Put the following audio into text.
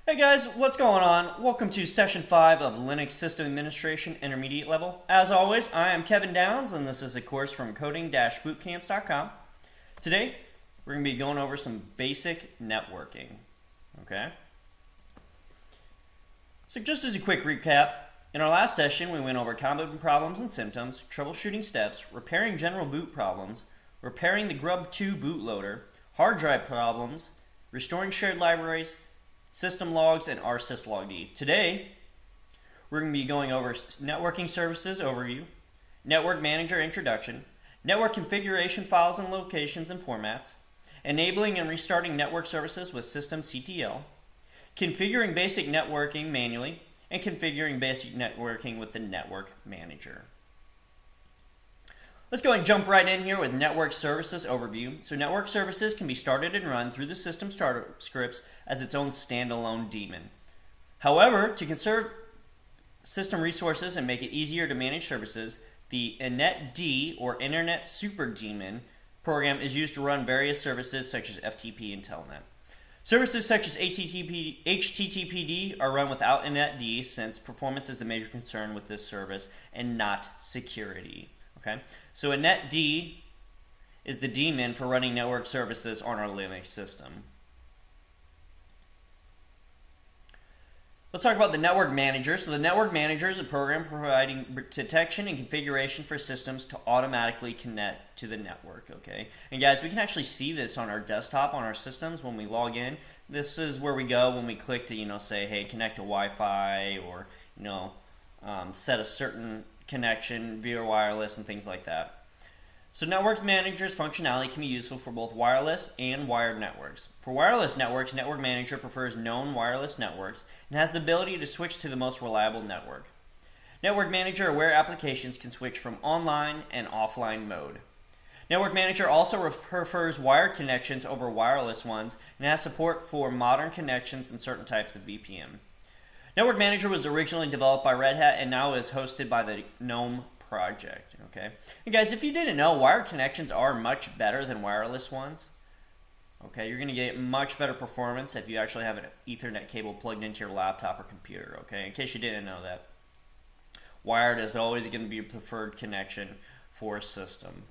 Hey guys, what's going on? Welcome to Session 5 of Linux System Administration Intermediate Level. As always, I am Kevin Downs, and this is a course from coding-bootcamps.com. Today, we're going to be going over some basic networking. Okay? So just as a quick recap, in our last session, we went over common problems and symptoms, troubleshooting steps, repairing general boot problems, repairing the Grub2 bootloader, hard drive problems, restoring shared libraries, system logs, and rsyslogd. Today, we're going to be going over networking services overview, network manager introduction, network configuration files and locations and formats, enabling and restarting network services with systemctl, configuring basic networking manually, and configuring basic networking with the network manager. Let's go and jump right in here with network services overview. So network services can be started and run through the system startup scripts as its own standalone daemon. However, to conserve system resources and make it easier to manage services, the inetd or Internet Super Daemon program is used to run various services such as FTP and Telnet. Services such as HTTPD are run without inetd since performance is the major concern with this service and not security. Okay, so inetd is the daemon for running network services on our Linux system. Let's talk about the network manager. So the network manager is a program providing detection and configuration for systems to automatically connect to the network. Okay, and guys, we can actually see this on our desktop on our systems when we log in. This is where we go when we click to say, hey, connect to Wi-Fi, or set a certain connection via wireless and things like that. So Network Manager's functionality can be useful for both wireless and wired networks. For wireless networks, Network Manager prefers known wireless networks and has the ability to switch to the most reliable network. Network Manager aware applications can switch from online and offline mode. Network Manager also prefers wired connections over wireless ones and has support for modern connections and certain types of VPN. Network Manager was originally developed by RedHat and now is hosted by the GNOME project. Okay, and guys, if you didn't know, wired connections are much better than wireless ones. Okay, you're going to get much better performance if you actually have an Ethernet cable plugged into your laptop or computer. Okay, in case you didn't know that, wired is always going to be a preferred connection for a system.